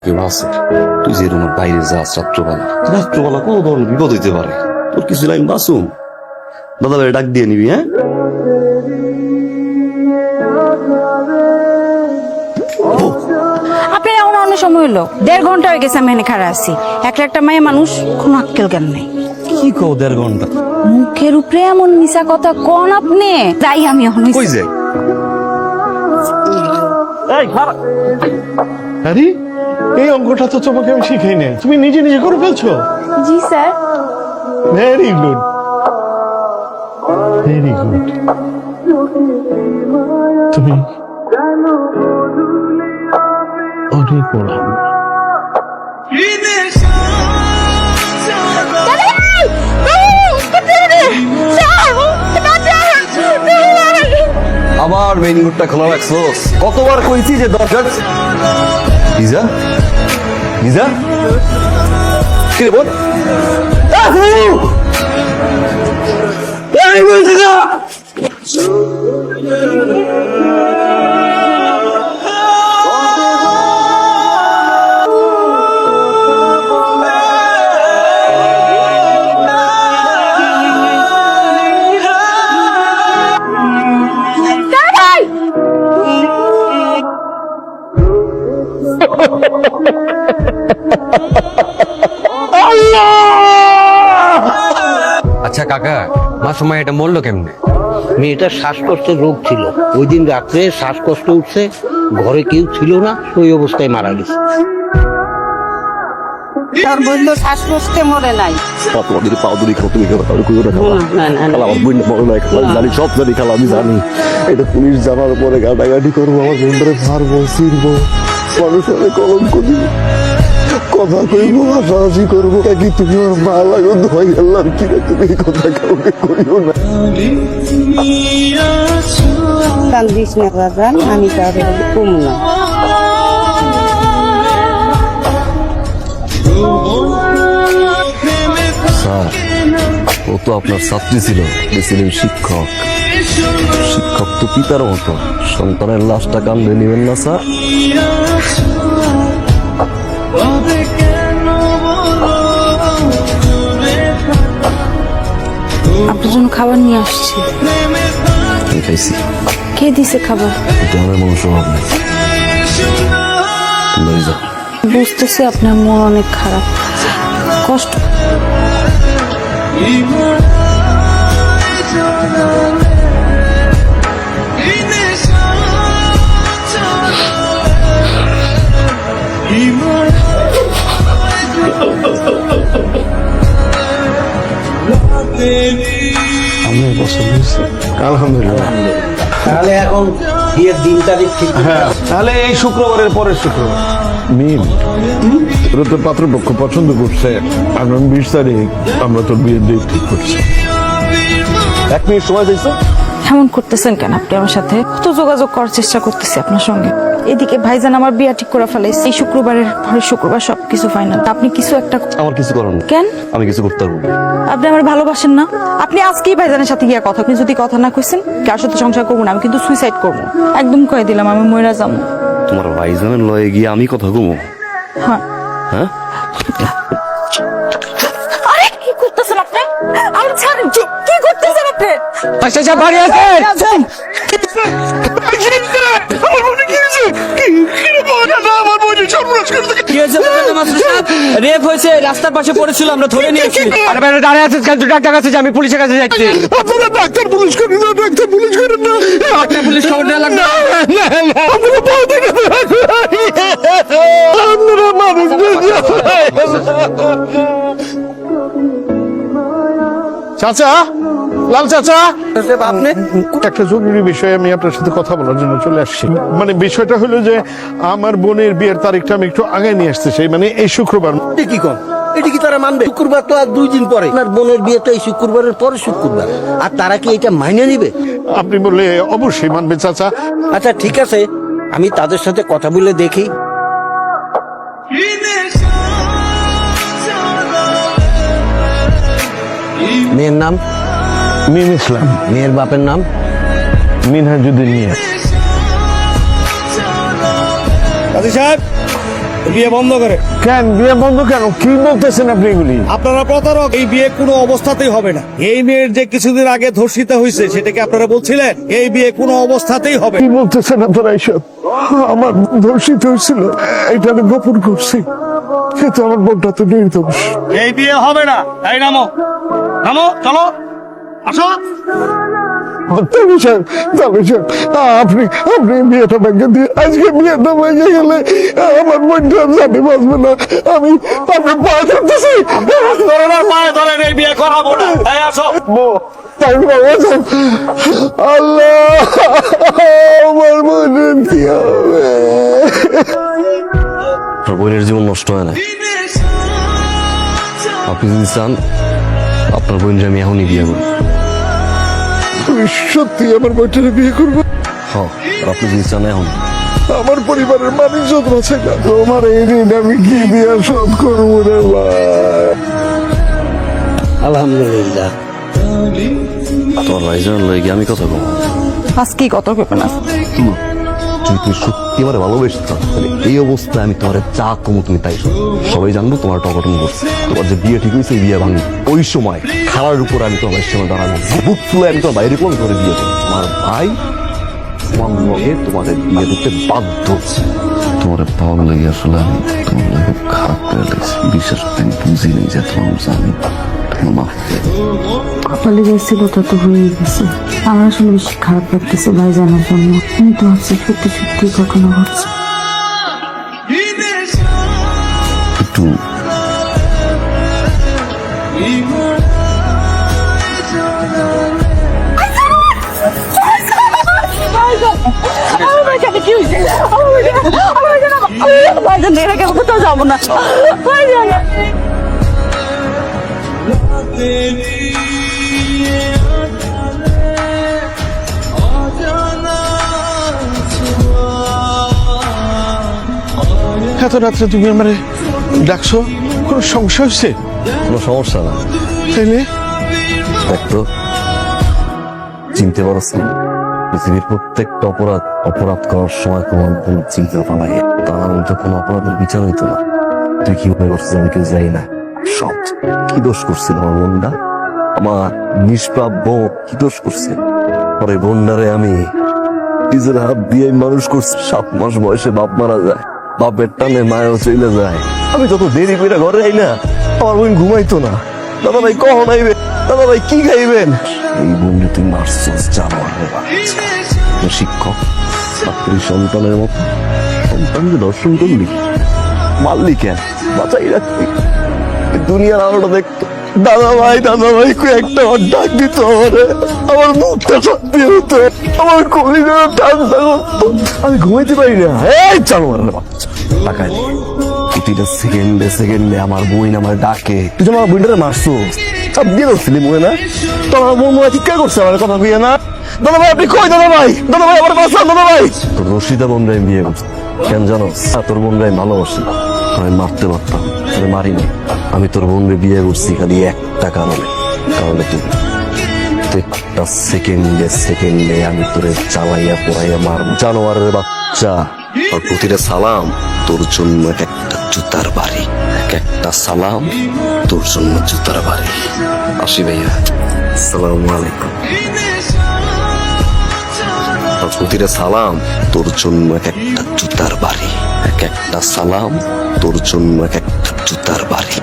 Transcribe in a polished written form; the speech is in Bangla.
কেউ আছে তুই যে রুমের বাইরে যাস রাত্রবেলা কোনো ধরনের বিপদ হইতে পারে, তোর কিছু লাইন বাসুম দাদা ভাই ডাক দিয়ে নিবি। হ্যাঁ আপনার এমন অনেক সময় হলো, 1.5 ঘন্টা হয়ে গেছে আমি এখানে খাড়া আছি। একটা মায়ের মানুষ কোনো আক্কেল জ্ঞান নেই। কি কও 1.5 ঘন্টা? মুখের উপরে এমন মিশা কথা কোন আপনি? যাই আমি এখন কই যাই? আরে এই অঙ্কটা তো তোমাকে আমি শিখাই নাই, তুমি নিজে নিজে করে ফেলছো। জি sir. Very good, very good. তুমি অনেক বড়। আবার মেইন রোডটা খোলা রাখছোস? কতবার কইছি যে দরকার। লিজা লিজা কি রে বল? এই বলছি না আচ্ছা কাকা, মাসুমা এটা মরলো কেমনে? মেয়েটার শ্বাসকষ্টের রোগ ছিল, ওই দিন রাত্রে শ্বাসকষ্ট উঠছে, ঘরে কেউ ছিল না, ওই অবস্থায় মারা গেছে। তার বলল শ্বাসকষ্টে মরে নাই। তোমাদের পাউদুরি খাও, তুমি খাও, তাহলে কইও না খাও। খালা আমার বোন মরে নাই, খালা জানি, সব জানি খালা, আমি জানি। এটা পুলিশ জানার পরে গাটাগাটি করবো, আমার বোনটারে মারবো, ছিড়বো, মানুষের কলঙ্ক দিব, কথা কইবো, হাসাহাসি করবো। কি তুমি আমার মা লাগো, ধোয়াই গেলাম কি রে, তুমি এই কথা কাউকে কইও না। কান্দিস না বাজান, আমি তাদের কম না। স্যার, ও তো আপনার ছাত্রী ছিল, ছিলেন শিক্ষক। শিক্ষক তো পিতার মতো, সন্তানের লাশটা কান্দে নিবেন না স্যার। আপনার জন্য খাবার নিয়ে আসছি। আমি খাইছি। কে দিছে খাবার? এটা আমার মানুষ অভাব নেই। তোমরা যাও। বুঝতেছি আপনার মন অনেক খারাপ, কষ্ট। আমি পছন্দ হয়েছে, আলহামদুলিল্লাহ। তাহলে এখন বিয়ের দিন তারিখ ঠিক? হ্যাঁ, তাহলে এই শুক্রবারের পরের শুক্রবার। মিম, তোরা তোর পাত্রপক্ষ পছন্দ করছে, আগামী 20 তারিখ আমরা তোর বিয়ের ডেট ঠিক করছি। 1 মিনিট সময় দিয়েছো? এমন করতেছেন কেন আপনি আমার সাথে? কত যোগাযোগ করার চেষ্টা করতেছি আপনার সঙ্গে। এদিকে ভাইজান আমার বিয়া ঠিক করে ফেলাইছে, এই শুক্রবারের পরের শুক্রবার সবকিছু ফাইনাল। আপনি কিছু একটা আমার কিছু করার নেই। কেন? আমি কিছু করতে পারবো না। আপনি আমার ভালোবাসেন না? আপনি আজকেই ভাইজানের সাথে গিয়ে কথা, আপনি যদি কথা না কইছেন কার সাথে সংসার করবো না, আমি কিন্তু সুইসাইড করবো। একদম কয়ে দিলাম আমি মইরা যাবো। তোমার ভাইজানের লয়ে গিয়ে আমি কথা কমো? হ্যাঁ। হ্যাঁ, আরে কি করতেছেন আপনি? আমি ছাড়েন, কি করতেছেন আপনি? আচ্ছা বাড়ি আছেন? রেপ হয়েছে, রাস্তার পাশে পড়েছিল, আমরা ধরে নিয়েছি। আরে বাইরে দাঁড়িয়ে আছিস কেন? তুই ডাক্তার কাছে যা, আমি পুলিশের কাছে যাচ্ছি। আপনারা ডাক্তার পুলিশ করেন না, ডাক্তার পুলিশ করেন না। পুলিশ খবর দেওয়া লাগবে। আপনারা পাও দিকে আপনারা মানুষ চাচা, লাল চাচা, আপনি একটা জরুরি বিষয়ে আমি আপনার সাথে কথা বলার জন্য চলে আসছি। মানে বিষয়টা হলো যে আমার বোনের বিয়ের তারিখটা আমি একটু আগে নিয়ে আসতে চাই, মানে এই শুক্রবার। কি কম, এটা কি তারা মানবে? শুক্রবার তো আর 2 দিন পরে, আপনার বোনের বিয়ে তো এই শুক্রবারের পরে শুক্রবার, আর তারা কি এটা মাইনে নিবে? আপনি বললে অবশ্যই মানবে চাচা। আচ্ছা ঠিক আছে, আমি তাদের সাথে কথা বলে দেখি। মেয়ের নাম? মিম ইসলাম। মেয়ের বাপের নাম? মিনহাজুদ্দিন মিয়া। কাজী সাহেব, বিয়ে বন্ধ করে। কেন বিয়ে বন্ধ কেন? কি বলতেছেন আপনি এগুলি? আপনারা প্রতারক, এই বিয়ে কোনো অবস্থাতেই হবে না। এই মেয়ের যে কিছুদিন আগে ধর্ষিত হয়েছে সেটাকে আপনারা বলছিলেন, এই বিয়ে কোনো অবস্থাতেই হবে কি বলতেছেন আপনারা এইসব? আমার ধর্ষিত হয়েছিল, এটা আমি গোপন করছি, কিন্তু আমার বোনটা তো নির্দোষ। এই বিয়ে হবে না। এই নামো, নামো, চলো, আসো। আপনি বিয়েটা ভেঙে দিয়ে, আজকে বিয়েটা ভেঙে গেলে আমার বোনটা জানি বাঁচবে না। আমি আপনার পায়ে ধরতেছি, পায়ে ধরেন, এই বিয়ে করাবো না। এই আসো। আল্লাহ, আমার বোনের কি হবে? আপনার বোনের জীবন নষ্ট হয় না। আপনি যদি চান আপনার বোনকে আমি এখনই বিয়ে করি। তুমি সত্যি আমার বোনটারে বিয়ে করবো? হ্যাঁ, আর আপনি যদি চান এখন আমার পরিবারের মানুষ যত আছে না, তোমার এই ঋণ আমি কি দিয়ে শোধ করবো রে ভাই? আলহামদুলিল্লাহ। তোমার ভাইজান লইগে আমি কথা বলবো। আজকেই কত করবে না যদি তুমি সত্যি আমার ভালোবেসে থাকো, তাহলে এই অবস্থায় আমি তোমার যা কমু তুমি তাই শোনো। সবাই জানবো তোমার টকটম করছে, তোমার যে বিয়ে ঠিক হয়েছে এই বিয়ে ভাঙবে। ওই সময় খালার উপর আমি তোমার ভাইয়ের সামনে দাঁড়াবো, বুক ফুলে আমি তোমার বাইরে কোন করে বিয়ে করবো। তোমার ভাই তোমার লগে তোমাদের বিয়ে দিতে বাধ্য হচ্ছে। তোমার পাওয়ার লেগে আসলে আমি তোমার লাগে খারাপ করে লাগছে। বিশ্বাস আমি বুঝি নেই যে তোমার জানি কপালে গেছিল তা তো হয়ে গেছে। আমার আসলে বেশি খারাপ লাগতেছে ভাইজানের জন্য। আমি তো ভাবছি সত্যি সত্যি ঘটনা ঘটছে। একটু কোথাও যাবো না। এত রাত্রে তুমি আমার ডাকছো, কোনো সমস্যা হচ্ছে? কোনো সমস্যা না। তাইলে দেখতো চিনতে পারছি পৃথিবীর প্রত্যেকটা অপরাধ করার সময় তোমার কোন চিন্তা পালাই, তার মধ্যে কোনো অপরাধের বিচার হইতো না। তুই কি মনে করছিস আমি কেউ যাই না? সব কি দোষ করছিল আমার বোনটা? আমার নিষ্প্রাপ্য কি দোষ করছিল? পরে বোনটারে আমি নিজের হাত দিয়ে মানুষ করছি। 7 মাস বয়সে বাপ মারা যায়, বাপের টানে মায়ও চলে যায়। আমি যত দেরি করে ঘরে আই না, আমার বোন ঘুমাইতো না। দাদা ভাই কখন আইবে? দাদা ভাই কি খাইবেন? এই বোনকে তুই মারছিস, জানোয়ারের বাচ্চা। শিক্ষক ছাত্রী সন্তানের মতো সন্তানকে দর্শন করলি, মারলি কেন? বাঁচাই রাখবি, দুনিয়ার আলোটা দেখতো। দাদা ভাই একটা ডাক দিত আমারে, আমার মুখটা সত্যি হতো, আমার কলিজা ঠান্ডা করতো। আমি ঘুমাইতে পারি না। এই জানোয়ারের বাচ্চা, টাকা প্রতিটা সেকেন্ডে আমার বোন আমার ডাকে। তুই আমার বোনটারে মারছো, চাপ দিয়ে ধরছিলি মনে না? তোমার বোন মনে চিৎকার করছে আমার কথা বুঝে না? দাদা ভাই আপনি কই? দাদা ভাই আমার বাঁচান, দাদা ভাই। তোর রশিদা বোনরাই বিয়ে করছে কেন জানো? তোর বোনরাই ভালোবাসি, আমি মারতে পারতাম, তোরে মারিনি। আমি তোর বোনরে বিয়ে করছি খালি একটা কারণে তুই প্রত্যেকটা সেকেন্ডে আমি তোরে চালাইয়া পোড়াইয়া মারব। জানোয়ারের বাচ্চা, আর প্রতিটা সালাম তোর জন্য এক একটা জুতার বাড়ি, একটা সালাম তোর জন্য জুতার বাড়ি। আসি ভাইয়া, আসসালামু আলাইকুম। আর প্রতিটা সালাম তোর জন্য এক একটা জুতার বাড়ি, একটা সালাম তোর জন্য এক একটা জুতার বাড়ি।